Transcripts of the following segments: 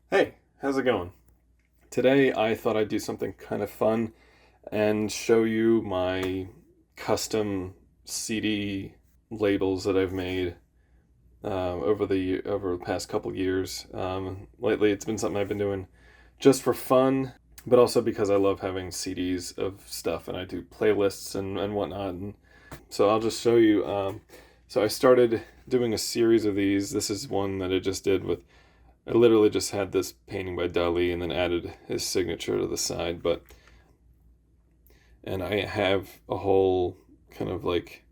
Hey, how's it going? Today I thought I'd do something kind of fun and show you my custom CD labels that I've made over the past couple years. Lately, it's been something I've been doing just for fun, but also because I love having CDs of stuff and I do playlists and whatnot. And so I'll just show you. So I started doing a series of these. This is one that I just did with. I literally just had this painting by Dali and then added his signature to the side, and I have a whole kind of like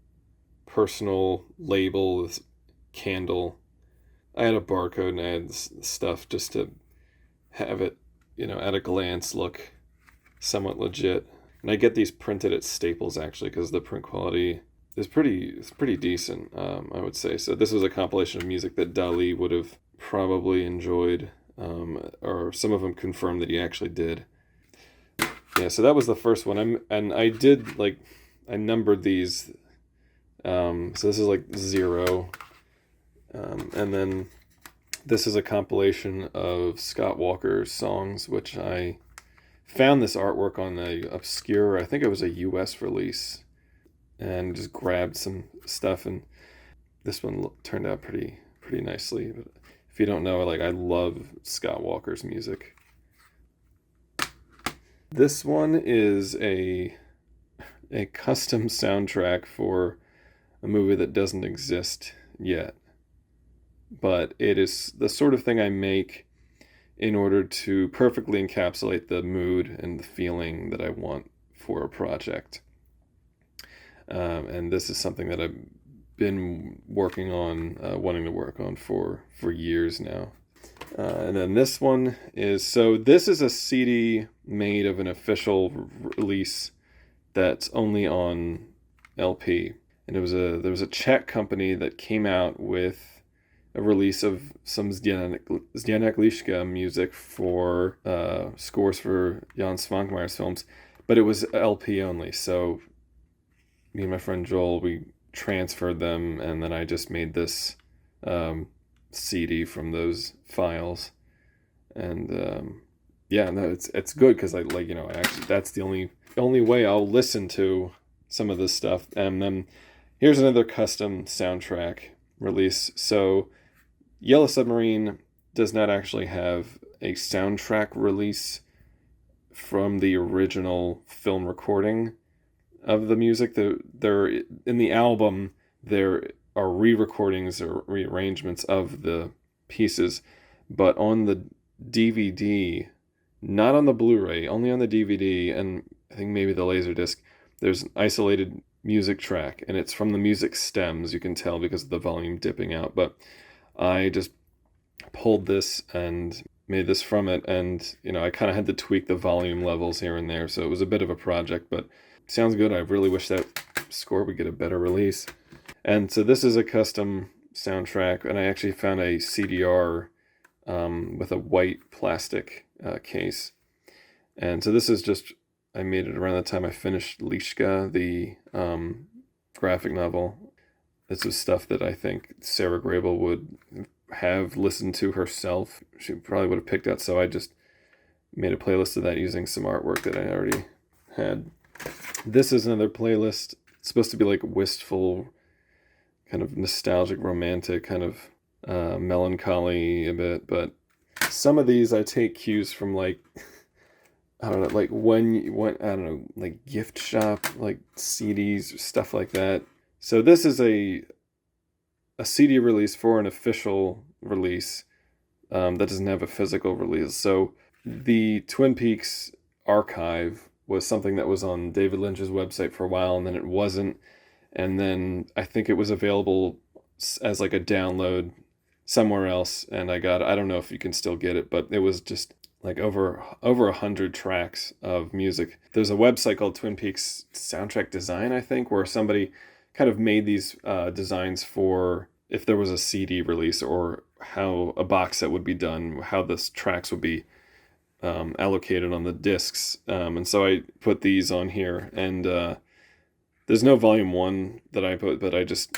personal label, this candle. I had a barcode and I had this stuff just to have it, at a glance look somewhat legit. And I get these printed at Staples actually because the print quality is pretty decent, I would say. So this was a compilation of music that Dali would have probably enjoyed, or some of them confirmed that he actually did. Yeah, so that was the first one. I did like I numbered these. So this is like zero, and then this is a compilation of Scott Walker's songs, which I found this artwork on a obscure, I think it was a U.S. release, and just grabbed some stuff, and this one turned out pretty nicely. But if you don't know, like I love Scott Walker's music. This one is a custom soundtrack for a movie that doesn't exist yet, but it is the sort of thing I make in order to perfectly encapsulate the mood and the feeling that I want for a project. And this is something that I've been working on, wanting to work on for years now. And then this one is this is a CD made of an official release that's only on LP, and there was a Czech company that came out with a release of some Zdeněk Liška music for scores for Jan Svankmeyer's films, but it was LP only. So me and my friend Joel, we transferred them, and then I just made this CD from those files, and yeah, no, it's good because I actually that's the only way I'll listen to some of this stuff. And then here's another custom soundtrack release. So Yellow Submarine does not actually have a soundtrack release from the original film recording of the music. There in the album there are re-recordings or rearrangements of the pieces, but on the DVD, not on the Blu-ray, only on the DVD, and I think maybe the Laserdisc, there's an isolated music track, and it's from the music stems. You can tell because of the volume dipping out, but I just pulled this and made this from it, and I kind of had to tweak the volume levels here and there, so it was a bit of a project, but sounds good. I really wish that score would get a better release. And so this is a custom soundtrack, and I actually found a CDR with a white plastic case. And so this is just, I made it around the time I finished Liška, the graphic novel. This is stuff that I think Sarah Grable would have listened to herself. She probably would have picked out, so I just made a playlist of that using some artwork that I already had. This is another playlist. It's supposed to be like wistful, kind of nostalgic, romantic, kind of melancholy a bit, but some of these I take cues from like I don't know, like when I don't know, like gift shop, like CDs, stuff like that. So this is a CD release for an official release that doesn't have a physical release. So the Twin Peaks archive was something that was on David Lynch's website for a while, and then it wasn't, and then I think it was available as like a download somewhere else, and I don't know if you can still get it, but it was just like over 100 tracks of music. There's a website called Twin Peaks Soundtrack Design, I think, where somebody kind of made these designs for if there was a CD release or how a box set would be done, how the tracks would be allocated on the discs. And so I put these on here, and there's no volume 1 that I put, but I just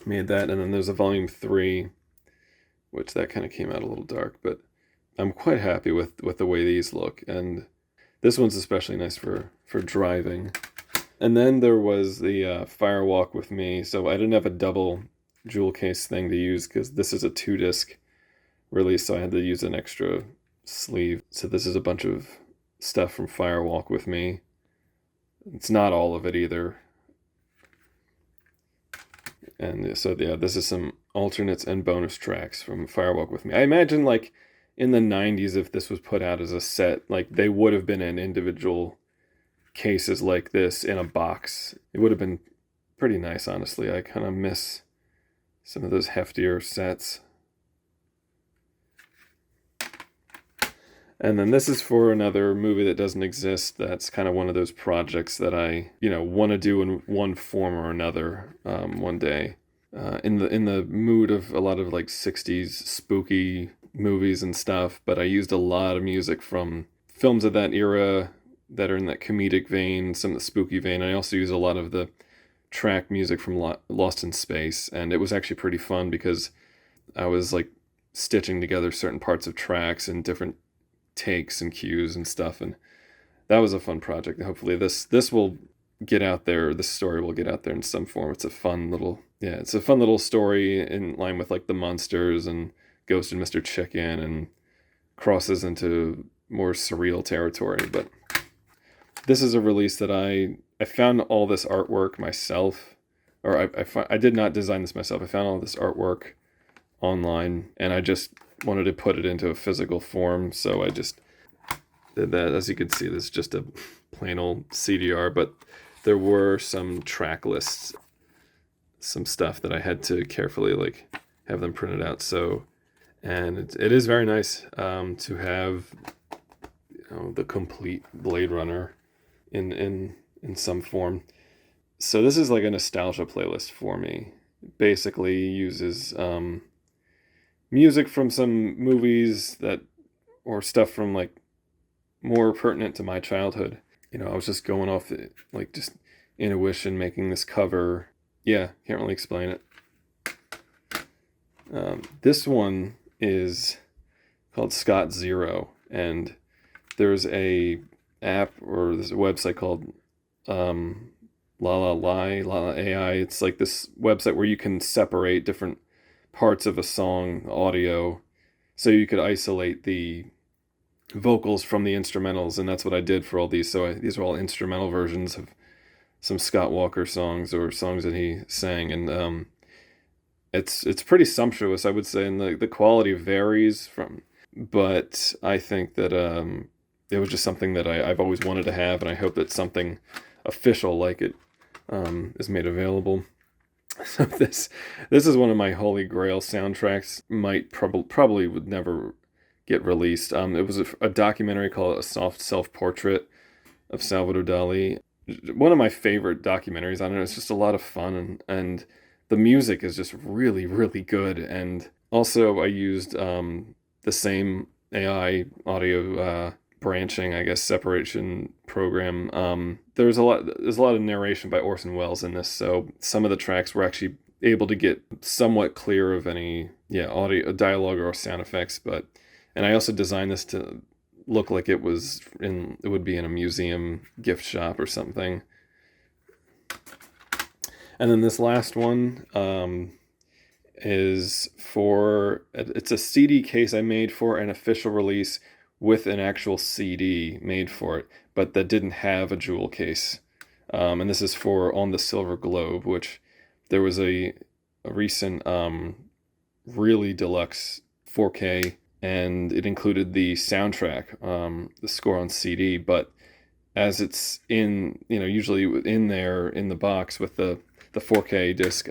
made that. And then there's a volume 3, which that kind of came out a little dark, but I'm quite happy with the way these look, and this one's especially nice for driving. And then there was the Firewalk with Me. So I didn't have a double jewel case thing to use because this is a 2-disc release, so I had to use an extra sleeve. So this is a bunch of stuff from Firewalk with Me. It's not all of it either. And so yeah, this is some alternates and bonus tracks from Firewalk with Me. I imagine like in the 90s, if this was put out as a set, like they would have been in individual cases like this in a box. It would have been pretty nice, honestly. I kind of miss some of those heftier sets. And then this is for another movie that doesn't exist. That's kind of one of those projects that I, want to do in one form or another one day. In the mood of a lot of like 60s spooky movies and stuff, but I used a lot of music from films of that era that are in that comedic vein, some of the spooky vein. I also use a lot of the track music from Lost in Space, and it was actually pretty fun because I was like stitching together certain parts of tracks and different takes and cues and stuff, and that was a fun project. Hopefully this will get out there. This story will get out there in some form. It's a fun little story in line with like the Munsters and Ghost and Mr. Chicken, and crosses into more surreal territory. But this is a release that I found all this artwork myself, or I did not design this myself. I found all this artwork online, and I just wanted to put it into a physical form, so I just did that. As you can see, this is just a plain old CDR, but there were some track lists, some stuff that I had to carefully like have them printed out. So, and it is very nice to have the complete Blade Runner in some form. So this is like a nostalgia playlist for me. It basically uses music from some movies or stuff from like more pertinent to my childhood. I was just going off like just intuition, making this cover. Yeah, can't really explain it. This one is called Scott Zero, and there's a app or there's a website called Lala AI. It's like this website where you can separate different parts of a song audio, so you could isolate the vocals from the instrumentals, and that's what I did for all these. So these are all instrumental versions of some Scott Walker songs or songs that he sang, and it's pretty sumptuous, I would say, and the quality varies but I think that it was just something that I've always wanted to have, and I hope that something official like it is made available. So this is one of my holy grail soundtracks. Might probably would never get released. It was a documentary called A Soft Self-Portrait of Salvador Dali. One of my favorite documentaries. I don't know, it's just a lot of fun, and the music is just really, really good. And also I used the same AI audio branching, I guess, separation program. There's a lot of narration by Orson Welles in this, so some of the tracks were actually able to get somewhat clear of any audio, dialogue, or sound effects. And I also designed this to look like it would be in a museum gift shop or something. And then this last one it's a CD case I made for an official release with an actual CD made for it, but that didn't have a jewel case. And this is for On the Silver Globe, which there was a recent really deluxe 4K, and it included the soundtrack, the score on CD, but as it's usually in there in the box with the 4K disc,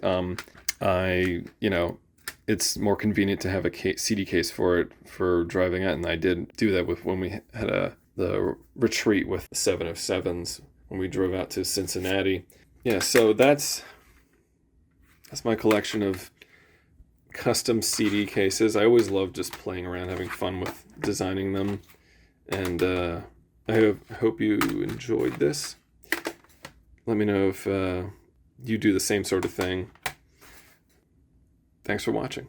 it's more convenient to have a CD case for it for driving it, and I did do that when we had the retreat with the 707s when we drove out to Cincinnati. Yeah, so that's my collection of custom CD cases. I always love just playing around, having fun with designing them, and I hope you enjoyed this. Let me know if you do the same sort of thing. Thanks for watching.